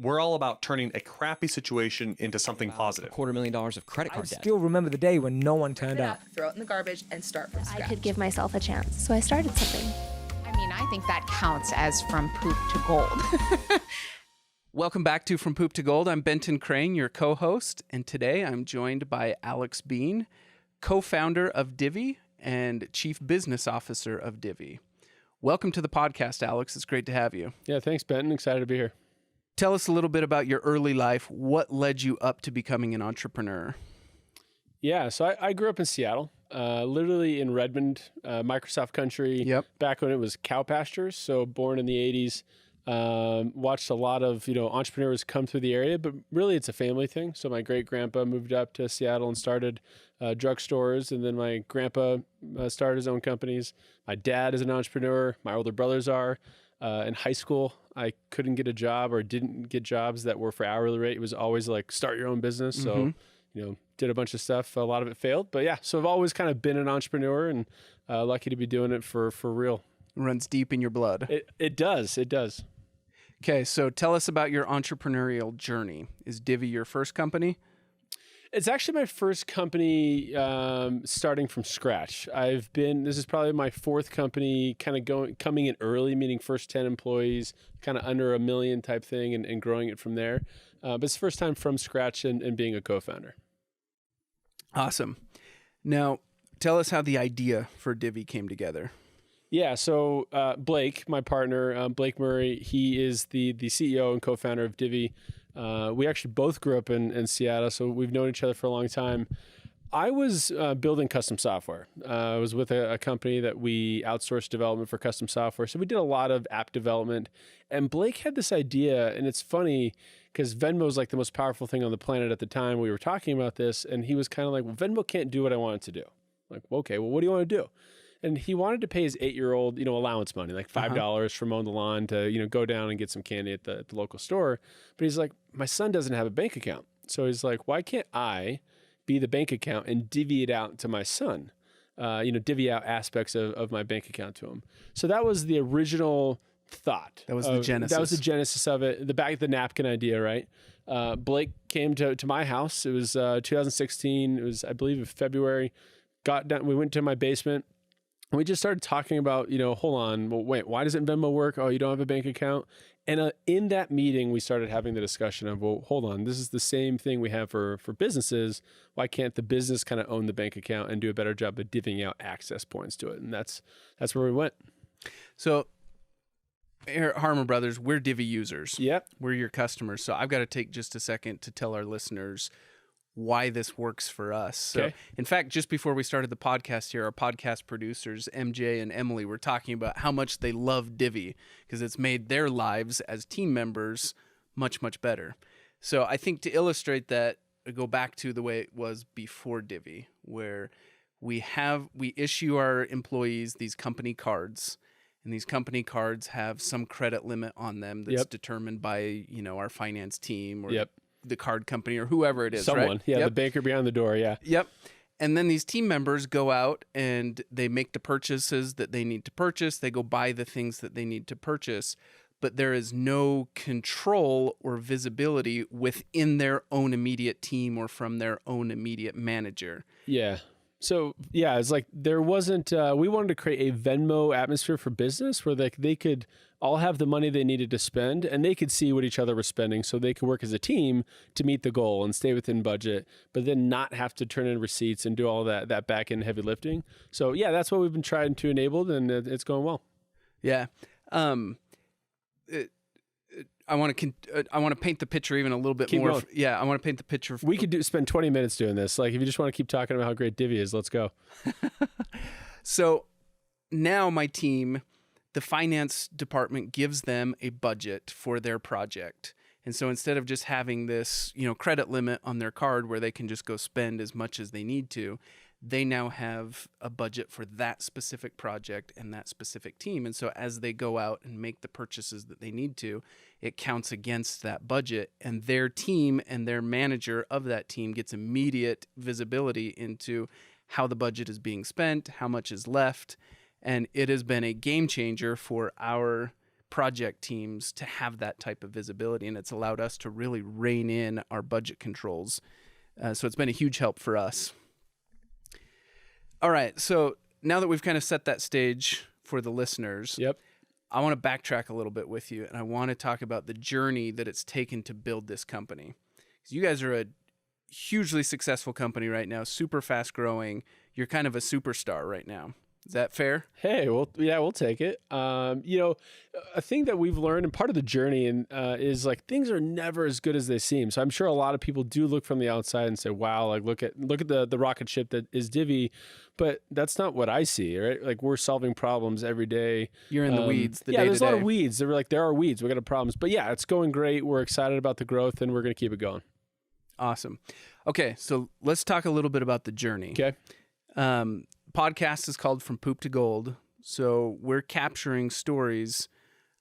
We're all about turning a crappy situation into something positive. $250,000 of credit I card debt. still remember the day when no one turned up. Throw it in the garbage and start from scratch. I could give myself a chance, so I started something. I mean, I think that counts as from poop to gold. Welcome back to From Poop to Gold. I'm Benton Crane, your co-host, and today I'm joined by Alex Bean, co-founder of Divvy and chief business officer of Divvy. Welcome to the podcast, Alex. It's great to have you. Yeah, thanks, Benton. Excited to be here. Tell us a little bit about your early life. What led you up to becoming an entrepreneur? Yeah, so I grew up in Seattle, literally in Redmond, Microsoft country. Yep. Back when it was cow pastures. So born in the 80s. Watched a lot of, entrepreneurs come through the area, but really it's a family thing. So my great grandpa moved up to Seattle and started drugstores. And then my grandpa started his own companies. My dad is an entrepreneur. My older brothers are. In high school, I couldn't get a job or didn't get jobs that were for hourly rate. It was always like start your own business. So, did a bunch of stuff. A lot of it failed, but yeah. So I've always kind of been an entrepreneur and lucky to be doing it for real. It runs deep in your blood. It does. It does. Okay, so tell us about your entrepreneurial journey. Is Divvy your first company? It's actually my first company starting from scratch. This is probably my fourth company coming in early, meaning first 10 employees, kind of under $1 million type thing and growing it from there. But it's the first time from scratch and being a co-founder. Awesome. Now, tell us how the idea for Divvy came together. Yeah, so Blake, my partner, Blake Murray, he is the CEO and co-founder of Divvy. We actually both grew up in Seattle, so we've known each other for a long time. I was building custom software. I was with a company that we outsourced development for custom software. So we did a lot of app development. And Blake had this idea, and it's funny because Venmo is like the most powerful thing on the planet at the time. We were talking about this, and he was kind of like, well, Venmo can't do what I want it to do. I'm like, okay, well, what do you want to do? And he wanted to pay his 8-year-old, allowance money, like $5 for mowing the lawn to, go down and get some candy at the local store. But he's like, my son doesn't have a bank account. So he's like, why can't I be the bank account and divvy it out to my son? Divvy out aspects of my bank account to him. So that was the original thought. That was the genesis. That was the genesis of it. The napkin idea, right? Blake came to my house. It was 2016. It was, I believe, in February. Got down. We went to my basement. And we just started talking about, hold on, well, wait, why doesn't Venmo work? Oh, you don't have a bank account? And in that meeting, we started having the discussion of, well, hold on, this is the same thing we have for businesses. Why can't the business kind of own the bank account and do a better job of divvying out access points to it? And that's where we went. So here at Harmon Brothers, we're Divvy users. Yep. We're your customers. So I've got to take just a second to tell our listeners why this works for us. So, in fact, just before we started the podcast here, our podcast producers, MJ and Emily, were talking about how much they love Divvy because it's made their lives as team members much, much better. So I think to illustrate that, I go back to the way it was before Divvy, where we issue our employees these company cards, and these company cards have some credit limit on them that's determined by, our finance team or the card company or whoever it is, Someone, right? Yeah, the baker behind the door, yeah. Yep. And then these team members go out and they make the purchases that they need to purchase. They go buy the things that they need to purchase, but there is no control or visibility within their own immediate team or from their own immediate manager. Yeah. So, yeah, it's like there wasn't, we wanted to create a Venmo atmosphere for business where they could all have the money they needed to spend and they could see what each other was spending so they could work as a team to meet the goal and stay within budget, but then not have to turn in receipts and do all that back end heavy lifting. So, yeah, that's what we've been trying to enable, and it's going well. Yeah. I want to paint the picture even a little bit more. Going. Yeah, I want to paint the picture. We could spend 20 minutes doing this. Like, if you just want to keep talking about how great Divvy is, let's go. So now my team, the finance department gives them a budget for their project. And so instead of just having this, credit limit on their card where they can just go spend as much as they need to, they now have a budget for that specific project and that specific team. And so as they go out and make the purchases that they need to, it counts against that budget, and their team and their manager of that team gets immediate visibility into how the budget is being spent, how much is left. And it has been a game changer for our project teams to have that type of visibility, and it's allowed us to really rein in our budget controls. So it's been a huge help for us. All right, so now that we've kind of set that stage for the listeners, I want to backtrack a little bit with you, and I want to talk about the journey that it's taken to build this company. Because you guys are a hugely successful company right now, super fast growing. You're kind of a superstar right now. Is that fair? Hey, well, yeah, we'll take it. You know, a thing that we've learned, and part of the journey, is like things are never as good as they seem. So I'm sure a lot of people do look from the outside and say, "Wow, like look at the rocket ship that is Divvy," but that's not what I see. Right? Like we're solving problems every day. You're in the weeds. There's a lot of weeds. There are weeds. We got problems, but yeah, it's going great. We're excited about the growth, and we're going to keep it going. Awesome. Okay, so let's talk a little bit about the journey. Okay. Podcast is called From Poop to Gold. So we're capturing stories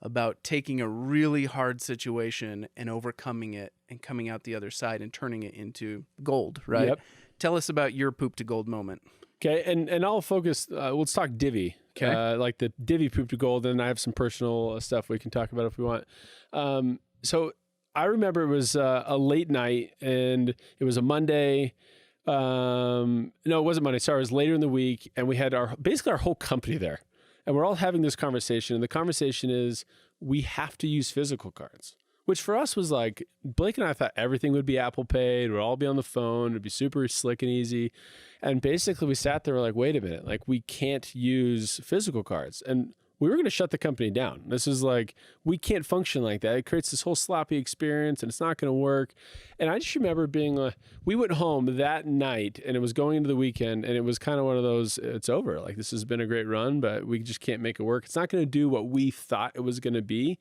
about taking a really hard situation and overcoming it and coming out the other side and turning it into gold, right? Yep. Tell us about your poop to gold moment. Okay, and I'll focus, let's talk Divvy. Okay. Like the Divvy poop to gold, and I have some personal stuff we can talk about if we want. So I remember it was a late night, and it was a Monday. No, it wasn't Monday. Sorry, it was later in the week, and we had basically our whole company there, and we're all having this conversation. And the conversation is we have to use physical cards, which for us was like Blake and I thought everything would be Apple Pay. It would all be on the phone. It'd be super slick and easy. And basically, we sat there, we're like, wait a minute, like we can't use physical cards, and we were going to shut the company down. This is like, we can't function like that. It creates this whole sloppy experience and it's not going to work. And I just remember being, we went home that night and it was going into the weekend, and it was kind of one of those, it's over. Like, this has been a great run, but we just can't make it work. It's not going to do what we thought it was going to be.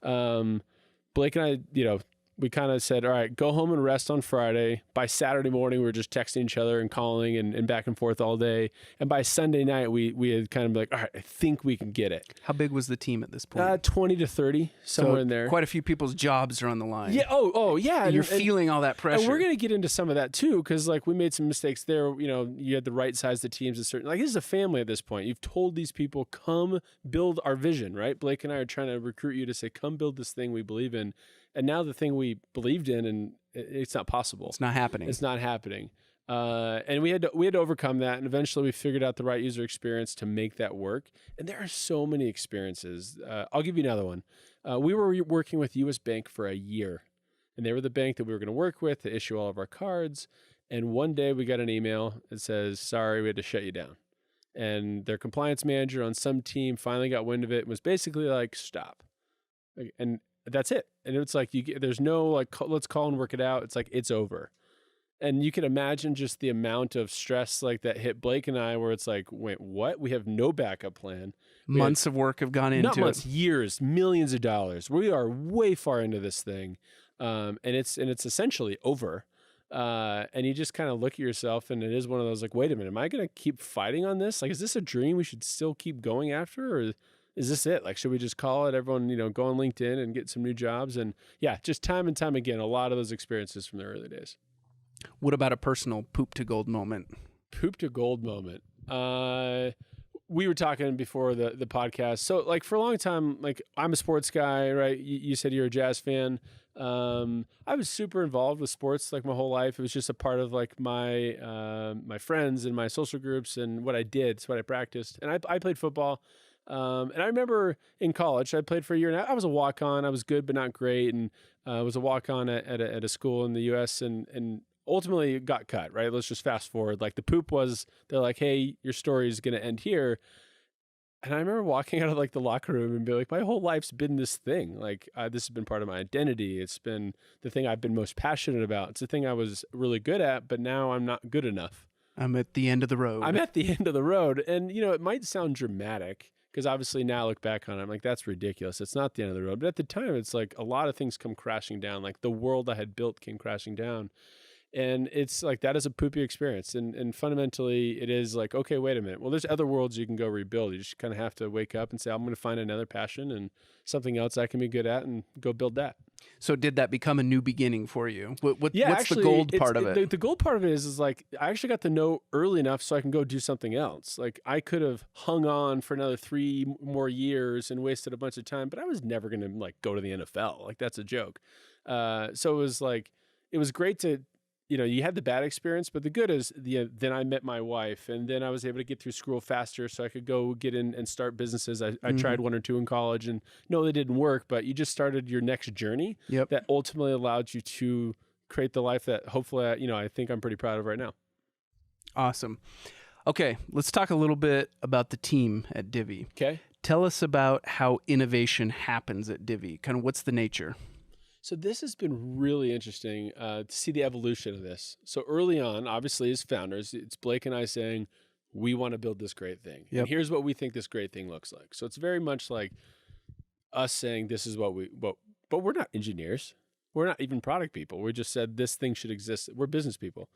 Blake and I, we kind of said, all right, go home and rest on Friday. By Saturday morning, we were just texting each other and calling and back and forth all day. And by Sunday night, we had kind of like, all right, I think we can get it. How big was the team at this point? 20 to 30, somewhere in there. Quite a few people's jobs are on the line. Yeah. Oh, yeah. And you're feeling all that pressure. And we're going to get into some of that too, because like we made some mistakes there. You had the right size the teams. Like this is a family at this point. You've told these people, come build our vision, right? Blake and I are trying to recruit you to say, come build this thing we believe in. And now the thing we believed in, and it's not possible. It's not happening. It's not happening. And we had to overcome that. And eventually we figured out the right user experience to make that work. And there are so many experiences. I'll give you another one. We were working with US Bank for a year, and they were the bank that we were going to work with to issue all of our cards. And one day we got an email that says, sorry, we had to shut you down. And their compliance manager on some team finally got wind of it and was basically like, stop. And that's it. And it's like, there's no like, let's call and work it out. It's like, it's over. And you can imagine just the amount of stress like that hit Blake and I, where it's like, wait, what? We have no backup plan. Months of work have gone into it. Not months, years, millions of dollars. We are way far into this thing. And it's essentially over. And you just kind of look at yourself, and it is one of those like, wait a minute, am I going to keep fighting on this? Like, is this a dream we should still keep going after? Or is this it? Like, should we just call it? Everyone, go on LinkedIn and get some new jobs. And yeah, just time and time again, a lot of those experiences from the early days. What about a personal poop to gold moment? Poop to gold moment. We were talking before the podcast. So like for a long time, like I'm a sports guy, right? You said you're a Jazz fan. I was super involved with sports like my whole life. It was just a part of like my friends and my social groups and what I did. It's what I practiced. And I played football. And I remember in college, I played for a year, and I was a walk-on. I was good, but not great. And I was a walk-on at a school in the U.S. and ultimately it got cut, right? Let's just fast forward. Like the poop was, they're like, hey, your story is going to end here. And I remember walking out of like the locker room and be like, my whole life's been this thing. Like this has been part of my identity. It's been the thing I've been most passionate about. It's the thing I was really good at, but now I'm not good enough. I'm at the end of the road. I'm at the end of the road. And, it might sound dramatic because obviously now I look back on it, I'm like, that's ridiculous. It's not the end of the road. But at the time, it's like a lot of things come crashing down. Like the world I had built came crashing down. And it's like, that is a poopy experience. And fundamentally it is like, okay, wait a minute. Well, there's other worlds you can go rebuild. You just kind of have to wake up and say, I'm going to find another passion and something else I can be good at and go build that. So did that become a new beginning for you? What's Actually, the gold part of it? The gold part of it is like, I actually got to know early enough so I can go do something else. Like I could have hung on for another 3 more years and wasted a bunch of time, but I was never going to like go to the NFL. Like that's a joke. So it was like, it was great to, you had the bad experience, but the good is then I met my wife, and then I was able to get through school faster so I could go get in and start businesses. I tried 1 or 2 in college, and no, they didn't work, but you just started your next journey that ultimately allowed you to create the life that hopefully, I think I'm pretty proud of right now. Awesome. Okay, let's talk a little bit about the team at Divvy. Okay. Tell us about how innovation happens at Divvy. Kind of what's the nature? So this has been really interesting to see the evolution of this. So early on, obviously as founders, it's Blake and I saying, we want to build this great thing. Yep. And here's what we think this great thing looks like. So it's very much like us saying this is what but we're not engineers. We're not even product people. We just said this thing should exist. We're business people.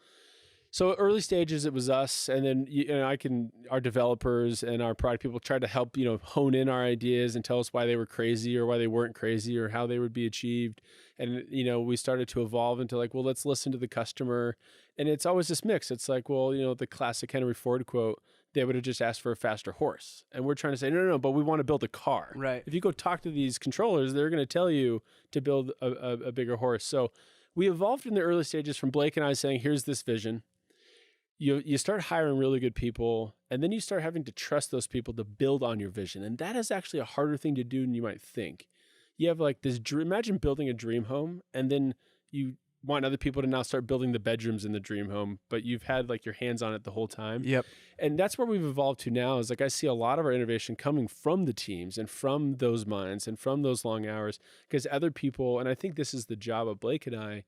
So early stages, it was us, and then our developers and our product people tried to help hone in our ideas and tell us why they were crazy or why they weren't crazy or how they would be achieved. And we started to evolve into like, well, let's listen to the customer. And it's always this mix. It's like, well, the classic Henry Ford quote, they would have just asked for a faster horse. And we're trying to say, no, but we want to build a car. Right. If you go talk to these controllers, they're going to tell you to build a bigger horse. So we evolved in the early stages from Blake and I saying, here's this vision. You start hiring really good people, and then you start having to trust those people to build on your vision. And that is actually a harder thing to do than you might think. You have like this dream, imagine building a dream home, and then you want other people to now start building the bedrooms in the dream home, but you've had like your hands on it the whole time. Yep. And that's where we've evolved to now is like, I see a lot of our innovation coming from the teams and from those minds and from those long hours, because other people, and I think this is the job of Blake and I,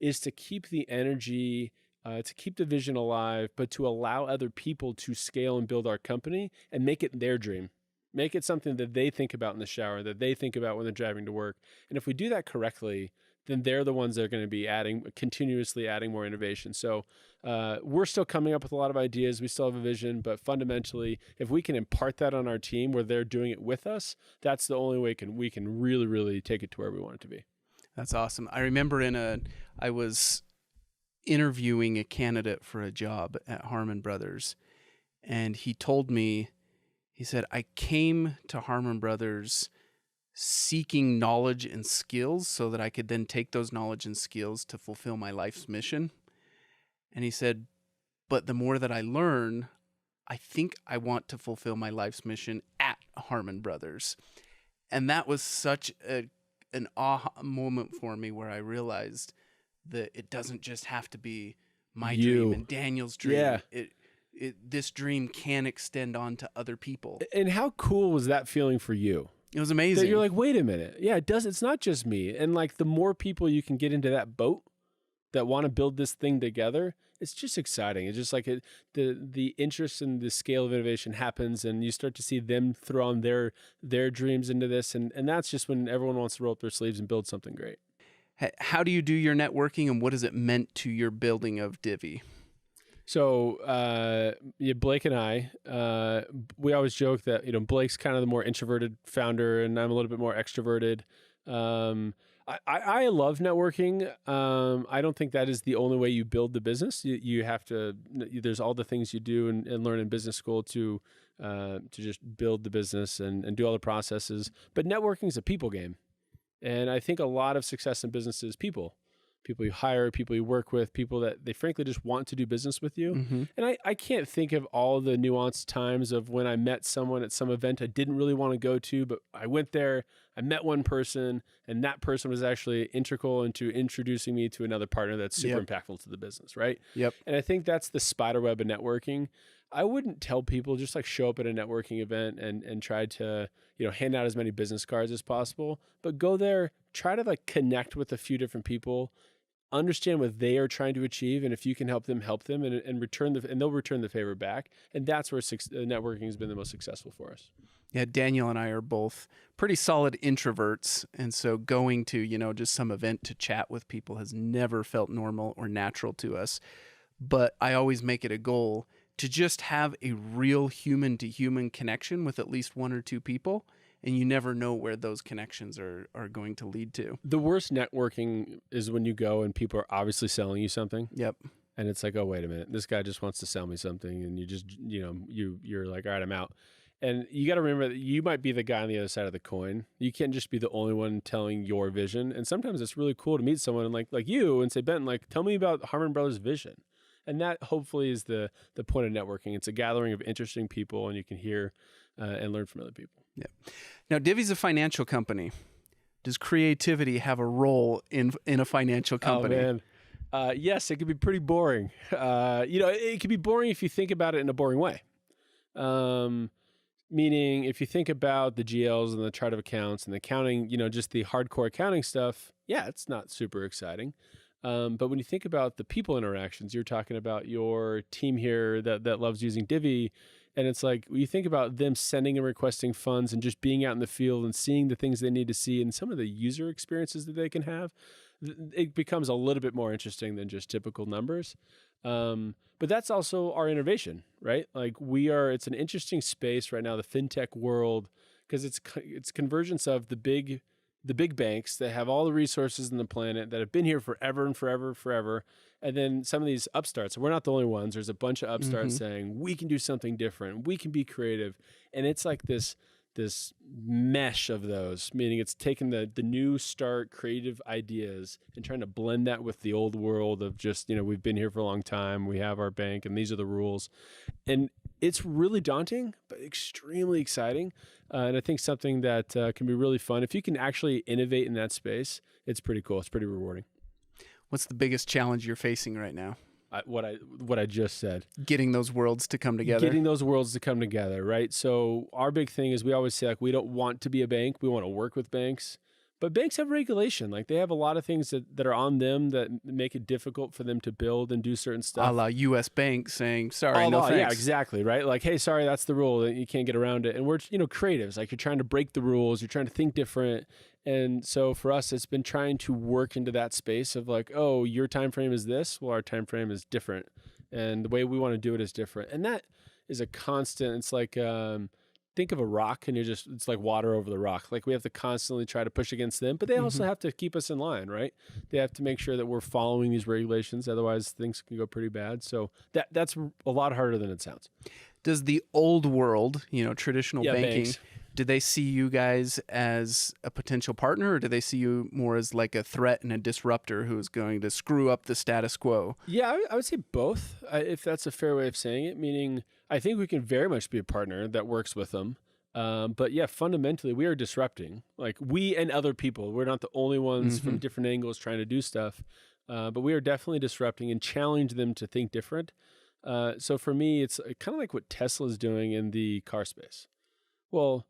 is to keep the energy, to keep the vision alive, but to allow other people to scale and build our company and make it their dream. Make it something that they think about in the shower, that they think about when they're driving to work. And if we do that correctly, then they're the ones that are going to be continuously adding more innovation. So we're still coming up with a lot of ideas. We still have a vision, but fundamentally, if we can impart that on our team where they're doing it with us, that's the only way we can really, really take it to where we want it to be. That's awesome. I remember I was interviewing a candidate for a job at Harmon Brothers, and he told me, he said, I came to Harmon Brothers seeking knowledge and skills so that I could then take those knowledge and skills to fulfill my life's mission. And he said, but the more that I learn, I think I want to fulfill my life's mission at Harmon Brothers. And that was such an aha moment for me, where I realized that it doesn't just have to be my dream and Daniel's dream. Yeah. This dream can extend on to other people. And how cool was that feeling for you? It was amazing. That you're like, wait a minute. Yeah, it's not just me. And like the more people you can get into that boat that want to build this thing together, it's just exciting. It's just like the interest and the scale of innovation happens, and you start to see them throw on their dreams into this. And that's just when everyone wants to roll up their sleeves and build something great. How do you do your networking, and what has it meant to your building of Divvy? So Blake and I, we always joke that Blake's kind of the more introverted founder, and I'm a little bit more extroverted. I love networking. I don't think that is the only way you build the business. You have to. There's all the things you do and learn in business school to just build the business and do all the processes. But networking is a people game. And I think a lot of success in business is people you hire, people you work with, people that they frankly just want to do business with you. Mm-hmm. And I can't think of all the nuanced times of when I met someone at some event I didn't really want to go to, but I went there, I met one person, and that person was actually integral into introducing me to another partner that's super impactful to the business, right? Yep. And I think that's the spider web of networking. I wouldn't tell people just like show up at a networking event and try to, hand out as many business cards as possible, but go there, try to like connect with a few different people, understand what they are trying to achieve, and if you can help them, and they'll return the favor back. And that's where networking has been the most successful for us. Yeah, Daniel and I are both pretty solid introverts. And so going to, just some event to chat with people has never felt normal or natural to us. But I always make it a goal to just have a real human to human connection with at least one or two people. And you never know where those connections are going to lead to. The worst networking is when you go and people are obviously selling you something. Yep. And it's like, oh, wait a minute, this guy just wants to sell me something. And you just, you're like, all right, I'm out. And you got to remember that you might be the guy on the other side of the coin. You can't just be the only one telling your vision. And sometimes it's really cool to meet someone and like you and say, Benton, like, tell me about Harmon Brothers' vision. And that hopefully is the point of networking. It's a gathering of interesting people, and you can hear and learn from other people. Yeah. Now, Divvy's a financial company. Does creativity have a role in a financial company? Oh, man. Yes, it could be pretty boring. It could be boring if you think about it in a boring way. Meaning, if you think about the GLs and the chart of accounts and the accounting, just the hardcore accounting stuff, yeah, it's not super exciting. But when you think about the people interactions, you're talking about your team here that loves using Divvy. And it's like, when you think about them sending and requesting funds and just being out in the field and seeing the things they need to see and some of the user experiences that they can have, it becomes a little bit more interesting than just typical numbers. But that's also our innovation, right? Like it's an interesting space right now, the fintech world, because it's convergence of the big banks that have all the resources in the planet that have been here forever and forever, forever. And then some of these upstarts, we're not the only ones. There's a bunch of upstarts saying, we can do something different. We can be creative. And it's like this mesh of those, meaning it's taking the new start creative ideas and trying to blend that with the old world of just, we've been here for a long time. We have our bank and these are the rules. And it's really daunting, but extremely exciting. And I think something that can be really fun. If you can actually innovate in that space, it's pretty cool. It's pretty rewarding. What's the biggest challenge you're facing right now? What I just said. Getting those worlds to come together. Getting those worlds to come together, right? So our big thing is we always say, like, we don't want to be a bank. We want to work with banks. But banks have regulation. Like, they have a lot of things that are on them that make it difficult for them to build and do certain stuff. A la U.S. Bank saying, sorry, no thanks. Yeah, exactly, right? Like, hey, sorry, that's the rule. You can't get around it. And we're, creatives. Like, you're trying to break the rules. You're trying to think different. And so for us, it's been trying to work into that space of like, oh, your time frame is this. Well, our time frame is different. And the way we want to do it is different. And that is a constant. It's like, think of a rock and it's like water over the rock. Like we have to constantly try to push against them, but they also have to keep us in line, right? They have to make sure that we're following these regulations. Otherwise things can go pretty bad. So that's a lot harder than it sounds. Does the old world, traditional banking, banks. Do they see you guys as a potential partner, or do they see you more as like a threat and a disruptor who's going to screw up the status quo? Yeah, I would say both, if that's a fair way of saying it, meaning I think we can very much be a partner that works with them. But yeah, fundamentally, we are disrupting. Like we and other people, we're not the only ones from different angles trying to do stuff, but we are definitely disrupting and challenge them to think different. So for me, it's kind of like what Tesla's doing in the car space. Well,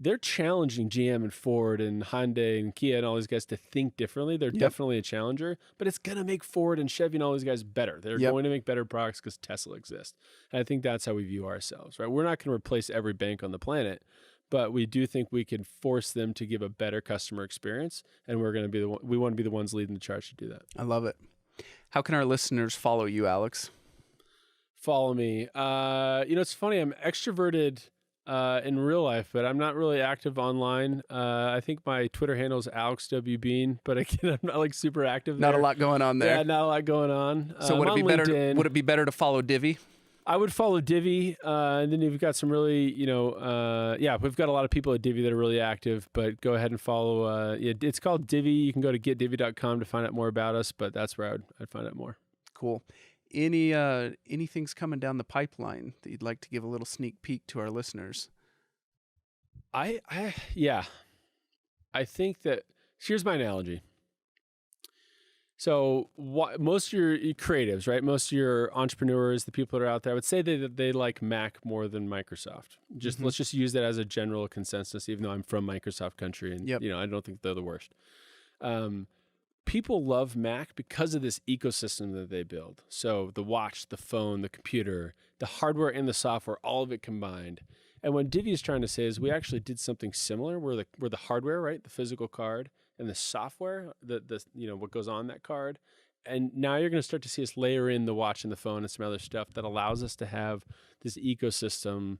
they're challenging GM and Ford and Hyundai and Kia and all these guys to think differently. They're definitely a challenger, but it's going to make Ford and Chevy and all these guys better. They're going to make better products because Tesla exists. And I think that's how we view ourselves, right? We're not going to replace every bank on the planet, but we do think we can force them to give a better customer experience. And we're going to be we want to be the ones leading the charge to do that. I love it. How can our listeners follow you, Alex? Follow me. It's funny. I'm extroverted in real life, but I'm not really active online. I think my Twitter handle is Alex W. Bean, but again, I'm not like super active there. Not a lot going on there. Yeah, not a lot going on. So would it be better to follow Divvy? I would follow Divvy, and then you've got some really, we've got a lot of people at Divvy that are really active, but go ahead and follow. It's called Divvy. You can go to getdivvy.com to find out more about us, but that's where I'd find out more. Cool. Anything's coming down the pipeline that you'd like to give a little sneak peek to our listeners? I think that here's my analogy. So most of your creatives, right? Most of your entrepreneurs, the people that are out there, I would say that they like Mac more than Microsoft. Let's just use that as a general consensus, even though I'm from Microsoft country and I don't think they're the worst. People love Mac because of this ecosystem that they build. So the watch, the phone, the computer, the hardware and the software, all of it combined. And what Divvy is trying to say is we actually did something similar where the hardware, right, the physical card, and the software, the what goes on that card. And now you're going to start to see us layer in the watch and the phone and some other stuff that allows us to have this ecosystem.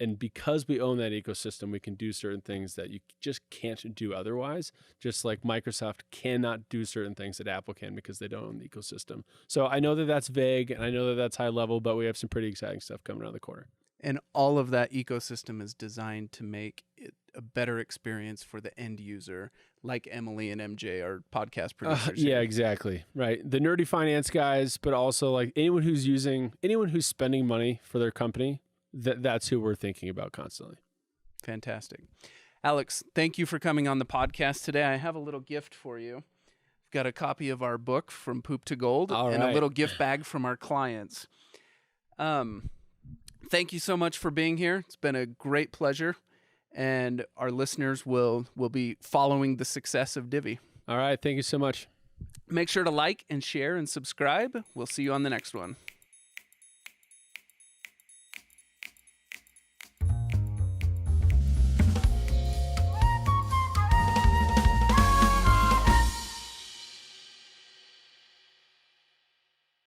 And because we own that ecosystem, we can do certain things that you just can't do otherwise. Just like Microsoft cannot do certain things that Apple can because they don't own the ecosystem. So I know that that's vague and I know that that's high level, but we have some pretty exciting stuff coming around the corner. And all of that ecosystem is designed to make it a better experience for the end user, like Emily and MJ, our podcast producers. Yeah, exactly. Right. The nerdy finance guys, but also like anyone who's spending money for their company, that's who we're thinking about constantly. Fantastic. Alex, thank you for coming on the podcast today. I have a little gift for you. I've got a copy of our book, From Poop to Gold, and a little gift bag from our clients. Thank you so much for being here. It's been a great pleasure, and our listeners will be following the success of Divvy. All right. Thank you so much. Make sure to like and share and subscribe. We'll see you on the next one.